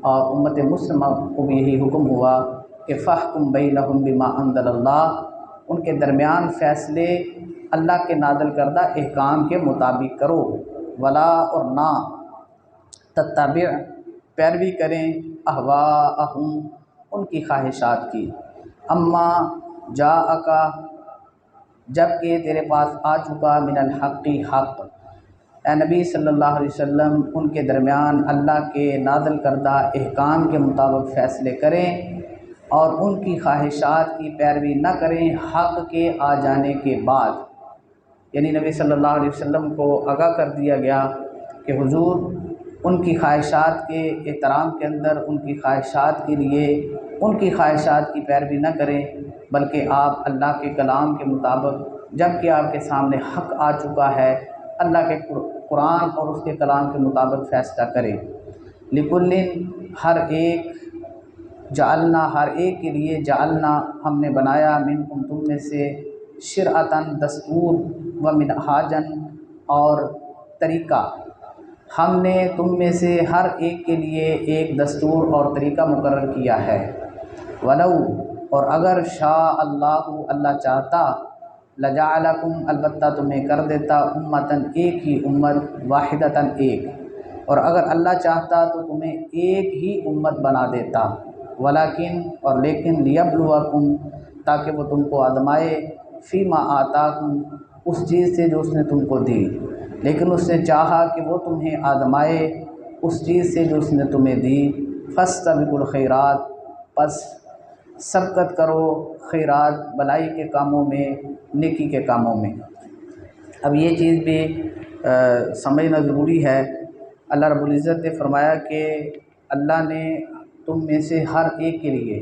اور امت مسلمہ کو بھی یہی حکم ہوا کہ فاحکم بینہم بما انزل اللہ، ان کے درمیان فیصلے اللہ کے نازل کردہ احکام کے مطابق کرو، ولا اور نہ تتبع پیروی کریں اہواءہم ان کی خواہشات کی، اما جاءک جب کہ تیرے پاس آ چکا من الحق حق، اے نبی صلی اللہ علیہ وسلم ان کے درمیان اللہ کے نازل کردہ احکام کے مطابق فیصلے کریں اور ان کی خواہشات کی پیروی نہ کریں حق کے آ جانے کے بعد۔ یعنی نبی صلی اللہ علیہ وسلم کو آگاہ کر دیا گیا کہ حضور ان کی خواہشات کے احترام کے اندر ان کی خواہشات کے لیے ان کی خواہشات کی پیروی نہ کریں، بلکہ آپ اللہ کے کلام کے مطابق جب کہ آپ کے سامنے حق آ چکا ہے اللہ کے قرآن اور اس کے کلام کے مطابق فیصلہ کریں۔ لکل ہر ایک جعلنا ہر ایک کے لیے جعلنا ہم نے بنایا منکم تم میں سے شرعتاً دستور و منہاجاً اور طریقہ، ہم نے تم میں سے ہر ایک کے لیے ایک دستور اور طریقہ مقرر کیا ہے۔ ولو اور اگر شاء اللہ اللہ چاہتا لجعلکم البتہ تمہیں کر دیتا امتاً ایک ہی امت واحدتاً ایک، اور اگر اللہ چاہتا تو تمہیں ایک ہی امت بنا دیتا، ولیکن اور لیکن لیبلوکم تاکہ وہ تم کو آزمائے فیما آتاکم اس چیز سے جو اس نے تم کو دی، لیکن اس نے چاہا کہ وہ تمہیں آزمائے اس چیز سے جو اس نے تمہیں دی۔ فاستبقوا الخیرات پس سبقت کرو خیرات بلائی کے کاموں میں، نیکی کے کاموں میں۔ اب یہ چیز بھی سمجھنا ضروری ہے۔ اللہ رب العزت نے فرمایا کہ اللہ نے تم میں سے ہر ایک کے لیے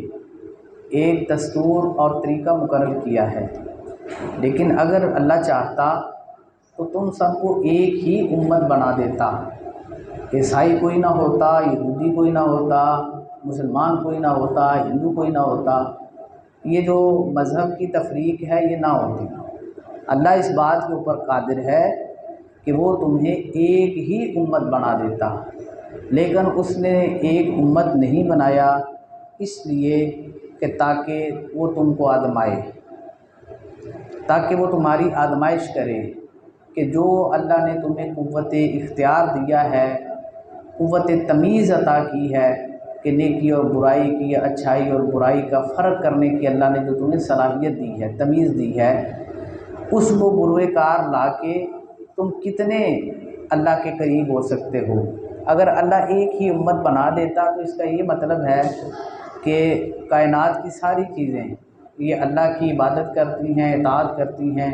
ایک دستور اور طریقہ مقرر کیا ہے، لیکن اگر اللہ چاہتا تو تم سب کو ایک ہی امت بنا دیتا، عیسائی کوئی نہ ہوتا، یہودی کوئی نہ ہوتا، مسلمان کوئی نہ ہوتا، ہندو کوئی نہ ہوتا، یہ جو مذہب کی تفریق ہے یہ نہ ہوتی۔ اللہ اس بات کے اوپر قادر ہے کہ وہ تمہیں ایک ہی امت بنا دیتا، لیکن اس نے ایک امت نہیں بنایا اس لیے کہ تاکہ وہ تم کو آزمائے، تاکہ وہ تمہاری آزمائش کرے کہ جو اللہ نے تمہیں قوت اختیار دیا ہے، قوت تمیز عطا کی ہے کہ نیکی اور برائی کی، اچھائی اور برائی کا فرق کرنے کی اللہ نے جو تمہیں صلاحیت دی ہے، تمیز دی ہے، اس کو بروئے کار لا کے تم کتنے اللہ کے قریب ہو سکتے ہو۔ اگر اللہ ایک ہی امت بنا دیتا تو اس کا یہ مطلب ہے کہ کائنات کی ساری چیزیں یہ اللہ کی عبادت کرتی ہیں، اطاعت کرتی ہیں،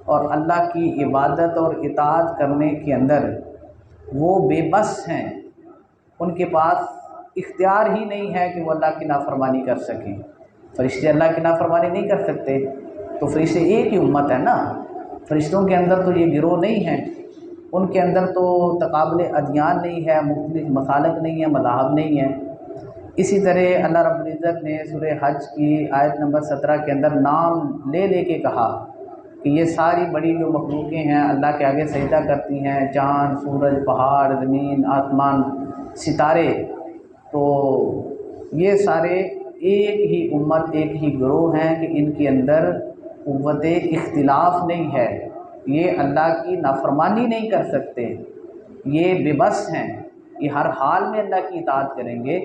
اور اللہ کی عبادت اور اطاعت کرنے کے اندر وہ بے بس ہیں، ان کے پاس اختیار ہی نہیں ہے کہ وہ اللہ کی نافرمانی کر سکیں۔ فرشتے اللہ کی نافرمانی نہیں کر سکتے، تو فرشتے ایک ہی امت ہے نا، فرشتوں کے اندر تو یہ گروہ نہیں ہیں، ان کے اندر تو تقابل ادیان نہیں ہے، مختلف مسالک نہیں ہے، مذاہب نہیں ہے۔ اسی طرح اللہ رب العزت نے سورہ حج کی آیت نمبر 17 کے اندر نام لے لے کے کہا کہ یہ ساری بڑی جو مخلوقیں ہیں اللہ کے آگے سجدہ کرتی ہیں، چاند، سورج، پہاڑ، زمین، آسمان، ستارے، تو یہ سارے ایک ہی امت، ایک ہی گروہ ہیں کہ ان کے اندر قوت اختلاف نہیں ہے، یہ اللہ کی نافرمانی نہیں کر سکتے، یہ بے بس ہیں، یہ ہر حال میں اللہ کی اطاعت کریں گے۔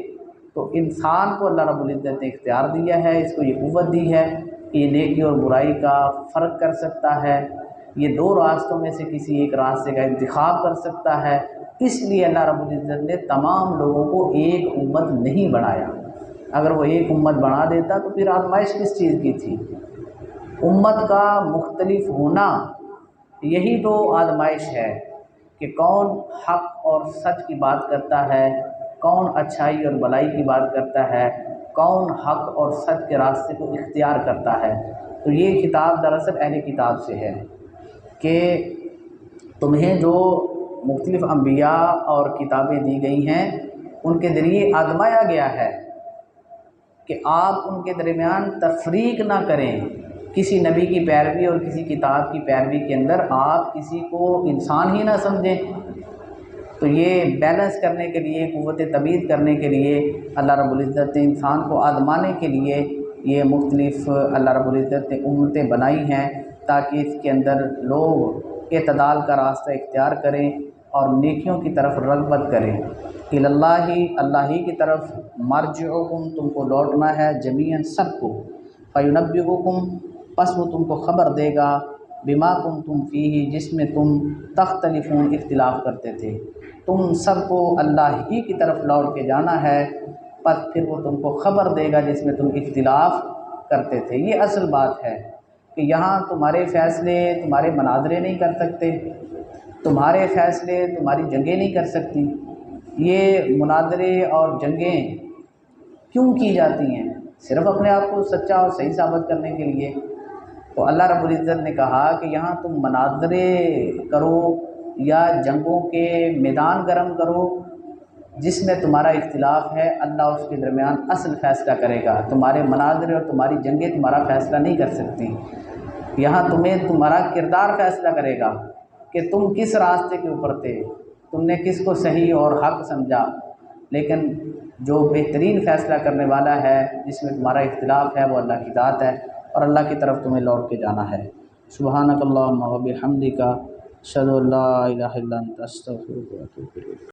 تو انسان کو اللہ رب العزت نے اختیار دیا ہے، اس کو یہ قوت دی ہے کہ یہ نیکی اور برائی کا فرق کر سکتا ہے، یہ دو راستوں میں سے کسی ایک راستے کا انتخاب کر سکتا ہے۔ اس لیے اللہ رب العزت نے تمام لوگوں کو ایک امت نہیں بنایا۔ اگر وہ ایک امت بنا دیتا تو پھر آزمائش کس چیز کی تھی؟ امت کا مختلف ہونا یہی تو آزمائش ہے کہ کون حق اور سچ کی بات کرتا ہے، کون اچھائی اور بلائی کی بات کرتا ہے، کون حق اور سچ کے راستے کو اختیار کرتا ہے۔ تو یہ کتاب دراصل اہل کتاب سے ہے کہ تمہیں جو مختلف انبیاء اور کتابیں دی گئی ہیں ان کے ذریعے آزمایا گیا ہے کہ آپ ان کے درمیان تفریق نہ کریں، کسی نبی کی پیروی اور کسی کتاب کی پیروی کے اندر آپ کسی کو انسان ہی نہ سمجھیں، تو یہ بیلنس کرنے کے لیے، قوت تبیید کرنے کے لیے اللہ رب العزت نے انسان کو آزمانے کے لیے یہ مختلف اللہ رب العزت نے امتیں بنائی ہیں، تاکہ اس کے اندر لوگ اعتدال کا راستہ اختیار کریں اور نیکیوں کی طرف رغبت کریں۔ اللہ ہی کی طرف مرجعکم، تم کو لوٹنا ہے جمیعاً سب کو، فینبئکم، پس وہ تم کو خبر دے گا، بما کنتم فیہ، جس میں تم تختلفون، اختلاف کرتے تھے۔ تم سب کو اللہ ہی کی طرف لوٹ کے جانا ہے، پس پھر وہ تم کو خبر دے گا جس میں تم اختلاف کرتے تھے۔ یہ اصل بات ہے کہ یہاں تمہارے فیصلے تمہارے مناظرے نہیں کر سکتے، تمہارے فیصلے تمہاری جنگیں نہیں کر سکتی۔ یہ مناظرے اور جنگیں کیوں کی جاتی ہیں؟ صرف اپنے آپ کو سچا اور صحیح ثابت کرنے کے لیے۔ تو اللہ رب العزت نے کہا کہ یہاں تم مناظرے کرو یا جنگوں کے میدان گرم کرو جس میں تمہارا اختلاف ہے، اللہ اس کے درمیان اصل فیصلہ کرے گا۔ تمہارے مناظرے اور تمہاری جنگیں تمہارا فیصلہ نہیں کر سکتی۔ یہاں تمہیں تمہارا کردار فیصلہ کرے گا کہ تم کس راستے کے اوپر تھے، تم نے کس کو صحیح اور حق سمجھا۔ لیکن جو بہترین فیصلہ کرنے والا ہے، جس میں تمہارا اختلاف ہے، وہ اللہ کی ذات ہے، اور اللہ کی طرف تمہیں لوٹ کے جانا ہے۔ سبحانک اللہم و بحمدک، اشہد ان لا الہ الا انت، استغفرک و اتوب الیک۔